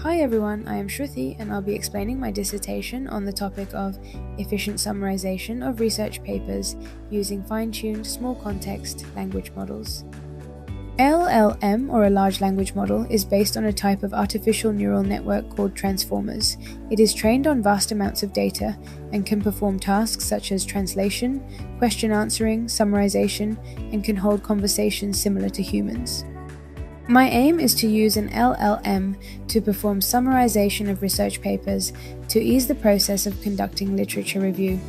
Hi everyone, I am Shruti and I'll be explaining my dissertation on the topic of efficient summarization of research papers using fine-tuned small context language models. LLM, or a large language model, is based on a type of artificial neural network called transformers. It is trained on vast amounts of data and can perform tasks such as translation, question answering, summarization, and can hold conversations similar to humans. My aim is to use an LLM to perform summarization of research papers to ease the process of conducting literature review.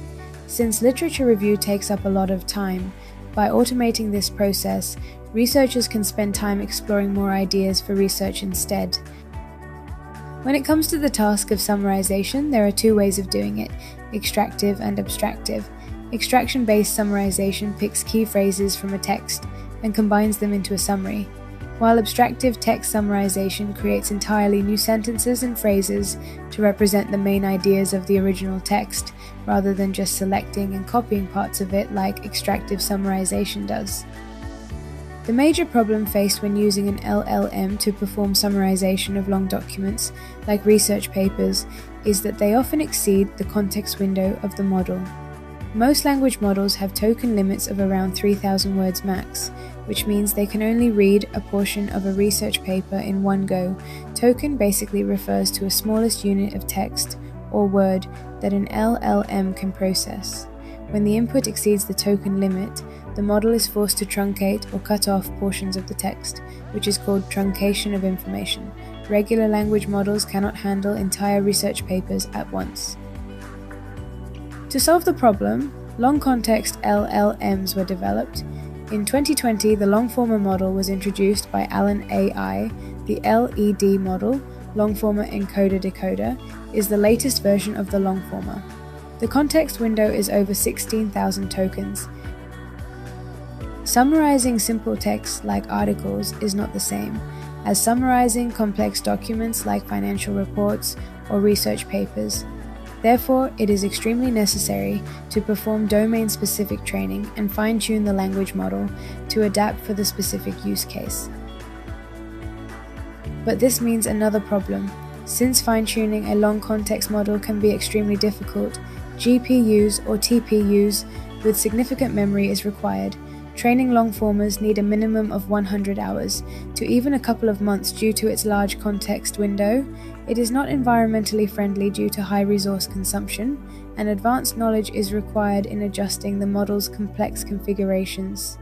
Since literature review takes up a lot of time, by automating this process, researchers can spend time exploring more ideas for research instead. When it comes to the task of summarization, there are two ways of doing it: extractive and abstractive. Extraction-based summarization picks key phrases from a text and combines them into a summary, while abstractive text summarization creates entirely new sentences and phrases to represent the main ideas of the original text, rather than just selecting and copying parts of it like extractive summarization does. The major problem faced when using an LLM to perform summarization of long documents, like research papers, is that they often exceed the context window of the model. Most language models have token limits of around 3,000 words max, which means they can only read a portion of a research paper in one go. Token basically refers to a smallest unit of text, or word, that an LLM can process. When the input exceeds the token limit, the model is forced to truncate or cut off portions of the text, which is called truncation of information. Regular language models cannot handle entire research papers at once. To solve the problem, long context LLMs were developed. In 2020, the long-former model was introduced by Allen AI. The LED model, long-former encoder-decoder, is the latest version of the long-former. The context window is over 16,000 tokens. Summarizing simple text like articles is not the same as summarizing complex documents like financial reports or research papers. Therefore, it is extremely necessary to perform domain-specific training and fine-tune the language model to adapt for the specific use case. But this means another problem. Since fine-tuning a long context model can be extremely difficult, GPUs or TPUs with significant memory is required. Training long-formers need a minimum of 100 hours to even a couple of months due to its large context window. It is not environmentally friendly due to high resource consumption, and advanced knowledge is required in adjusting the model's complex configurations.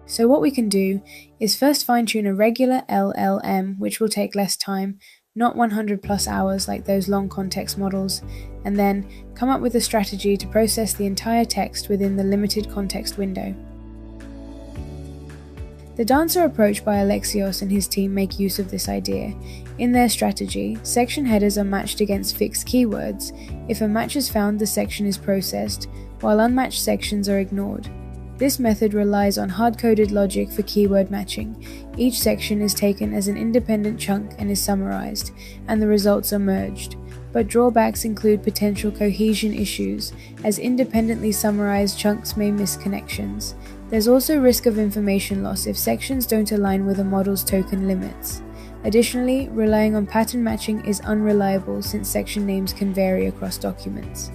So what we can do is first fine-tune a regular LLM, which will take less time, not 100 plus hours like those long context models, and then come up with a strategy to process the entire text within the limited context window. The Dancer approach by Alexios and his team make use of this idea. In their strategy, section headers are matched against fixed keywords. If a match is found, the section is processed, while unmatched sections are ignored. This method relies on hard-coded logic for keyword matching. Each section is taken as an independent chunk and is summarized, and the results are merged. But drawbacks include potential cohesion issues, as independently summarized chunks may miss connections. There's also risk of information loss if sections don't align with a model's token limits. Additionally, relying on pattern matching is unreliable since section names can vary across documents.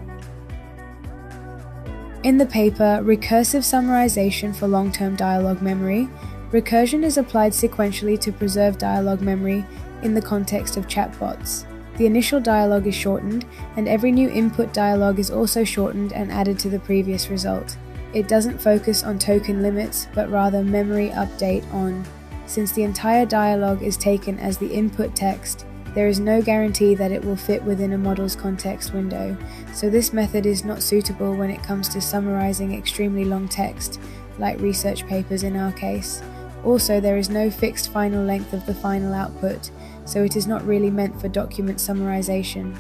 In the paper, Recursive Summarization for Long-Term Dialogue Memory, recursion is applied sequentially to preserve dialogue memory in the context of chatbots. The initial dialogue is shortened, and every new input dialogue is also shortened and added to the previous result. It doesn't focus on token limits, but rather memory update on. Since the entire dialogue is taken as the input text, there is no guarantee that it will fit within a model's context window, so this method is not suitable when it comes to summarizing extremely long text, like research papers in our case. Also, there is no fixed final length of the final output, so it is not really meant for document summarization.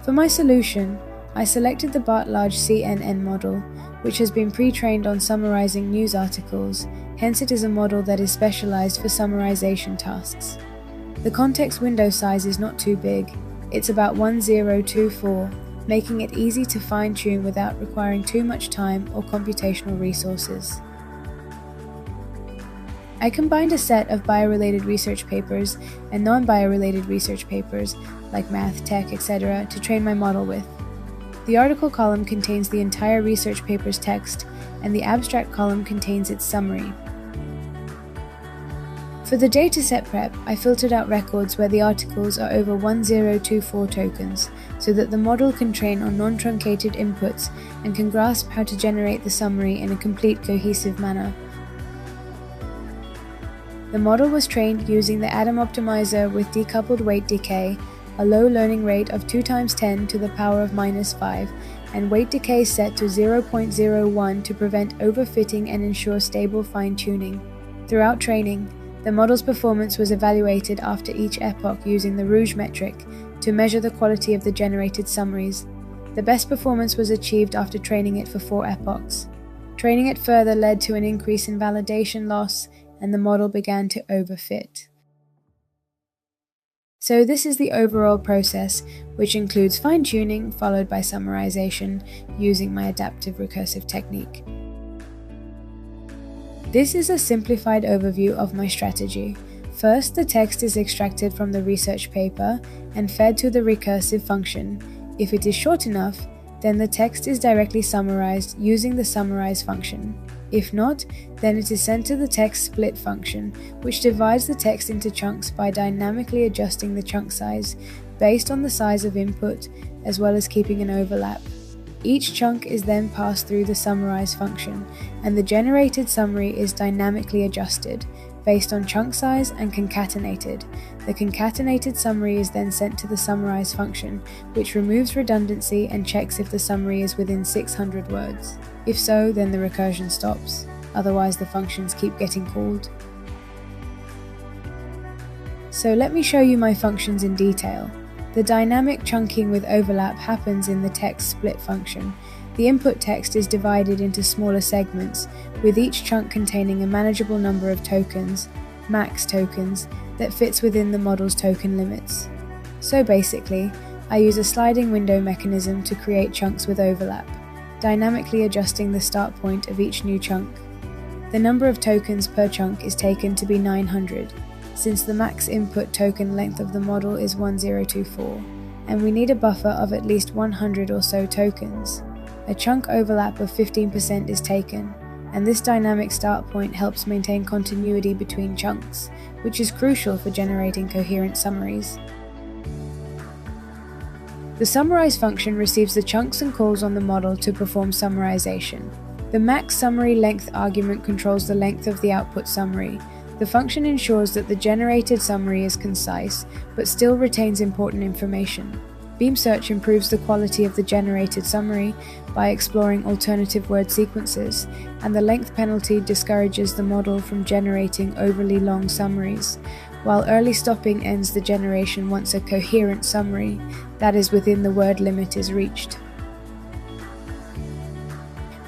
For my solution, I selected the BART-Large CNN model, which has been pre-trained on summarizing news articles, hence it is a model that is specialized for summarization tasks. The context window size is not too big, it's about 1024, making it easy to fine-tune without requiring too much time or computational resources. I combined a set of bio-related research papers and non-bio-related research papers, like math, tech, etc., to train my model with. The article column contains the entire research paper's text, and the abstract column contains its summary. For the dataset prep, I filtered out records where the articles are over 1024 tokens, so that the model can train on non-truncated inputs and can grasp how to generate the summary in a complete cohesive manner. The model was trained using the Adam optimizer with decoupled weight decay, a low learning rate of 2 × 10 to the power of -5, and weight decay set to 0.01 to prevent overfitting and ensure stable fine-tuning. Throughout training, the model's performance was evaluated after each epoch using the Rouge metric to measure the quality of the generated summaries. The best performance was achieved after training it for 4 epochs. Training it further led to an increase in validation loss, and the model began to overfit. So this is the overall process, which includes fine-tuning followed by summarization using my adaptive recursive technique. This is a simplified overview of my strategy. First, the text is extracted from the research paper and fed to the recursive function. If it is short enough, then the text is directly summarized using the summarize function. If not, then it is sent to the text split function, which divides the text into chunks by dynamically adjusting the chunk size based on the size of input, as well as keeping an overlap. Each chunk is then passed through the summarize function, and the generated summary is dynamically adjusted based on chunk size and concatenated. The concatenated summary is then sent to the summarize function, which removes redundancy and checks if the summary is within 600 words. If so, then the recursion stops. Otherwise, the functions keep getting called. So let me show you my functions in detail. The dynamic chunking with overlap happens in the text split function. The input text is divided into smaller segments, with each chunk containing a manageable number of tokens, max tokens, that fits within the model's token limits. So basically, I use a sliding window mechanism to create chunks with overlap, dynamically adjusting the start point of each new chunk. The number of tokens per chunk is taken to be 900, since the max input token length of the model is 1024, and we need a buffer of at least 100 or so tokens. A chunk overlap of 15% is taken, and this dynamic start point helps maintain continuity between chunks, which is crucial for generating coherent summaries. The summarize function receives the chunks and calls on the model to perform summarization. The max summary length argument controls the length of the output summary. The function ensures that the generated summary is concise, but still retains important information. Beam search improves the quality of the generated summary by exploring alternative word sequences, and the length penalty discourages the model from generating overly long summaries, while early stopping ends the generation once a coherent summary, that is within the word limit, is reached.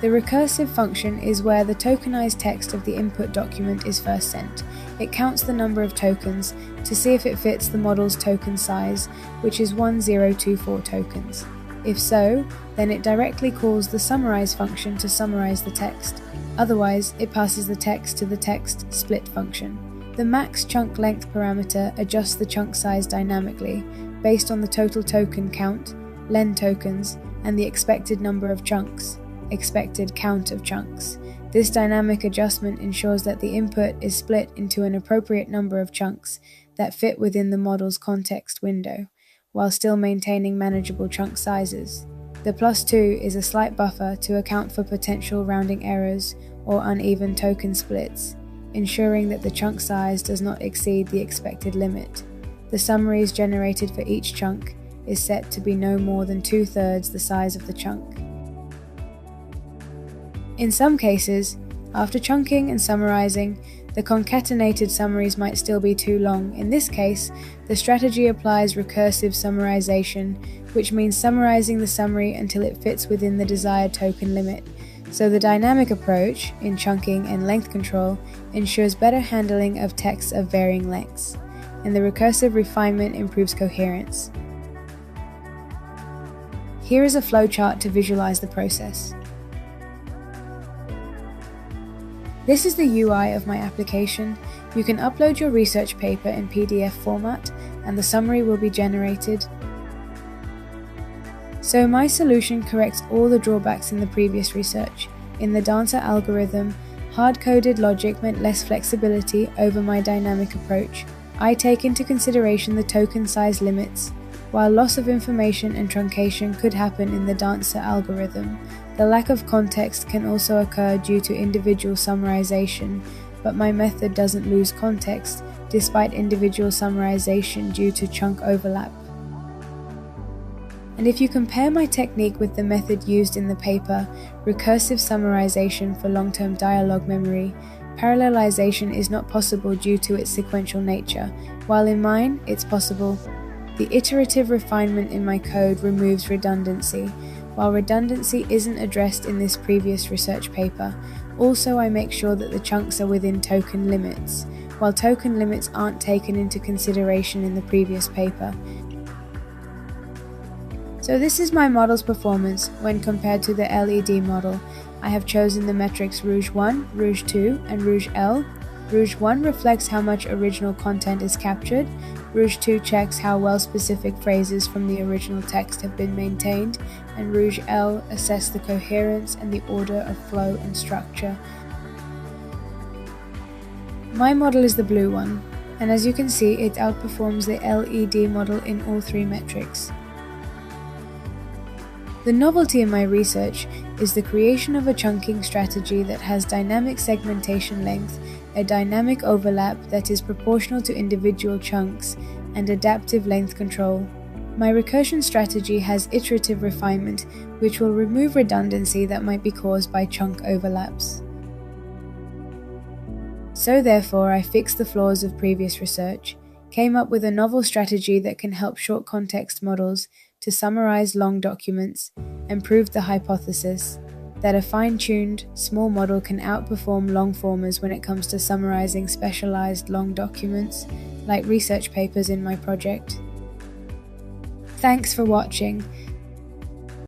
The recursive function is where the tokenized text of the input document is first sent. It counts the number of tokens to see if it fits the model's token size, which is 1024 tokens. If so, then it directly calls the summarize function to summarize the text. Otherwise, it passes the text to the text split function. The max chunk length parameter adjusts the chunk size dynamically based on the total token count, len tokens, and the expected number of chunks. Expected count of chunks. This dynamic adjustment ensures that the input is split into an appropriate number of chunks that fit within the model's context window, while still maintaining manageable chunk sizes. The +2 is a slight buffer to account for potential rounding errors or uneven token splits, ensuring that the chunk size does not exceed the expected limit. The summaries generated for each chunk is set to be no more than 2/3 the size of the chunk. In some cases, after chunking and summarizing, the concatenated summaries might still be too long. In this case, the strategy applies recursive summarization, which means summarizing the summary until it fits within the desired token limit. So the dynamic approach, in chunking and length control, ensures better handling of texts of varying lengths, and the recursive refinement improves coherence. Here is a flowchart to visualize the process. This is the UI of my application. You can upload your research paper in PDF format and the summary will be generated. So my solution corrects all the drawbacks in the previous research. In the dancer algorithm, hard-coded logic meant less flexibility over my dynamic approach. I take into consideration the token size limits. While loss of information and truncation could happen in the dancer algorithm, the lack of context can also occur due to individual summarization, but my method doesn't lose context despite individual summarization due to chunk overlap. And if you compare my technique with the method used in the paper, recursive summarization for long-term dialogue memory, parallelization is not possible due to its sequential nature, while in mine, it's possible. The iterative refinement in my code removes redundancy, while redundancy isn't addressed in this previous research paper. Also, I make sure that the chunks are within token limits, while token limits aren't taken into consideration in the previous paper. So this is my model's performance when compared to the LED model. I have chosen the metrics Rouge 1, Rouge 2, and Rouge L. Rouge 1 reflects how much original content is captured. Rouge 2 checks how well specific phrases from the original text have been maintained, and Rouge L assess the coherence and the order of flow and structure. My model is the blue one, and as you can see, it outperforms the LED model in all three metrics. The novelty in my research is the creation of a chunking strategy that has dynamic segmentation length, a dynamic overlap that is proportional to individual chunks, and adaptive length control. My recursion strategy has iterative refinement, which will remove redundancy that might be caused by chunk overlaps. So therefore, I fixed the flaws of previous research, came up with a novel strategy that can help short context models to summarize long documents, and proved the hypothesis that a fine-tuned, small model can outperform long-formers when it comes to summarizing specialized long documents, like research papers in my project. Thanks for watching.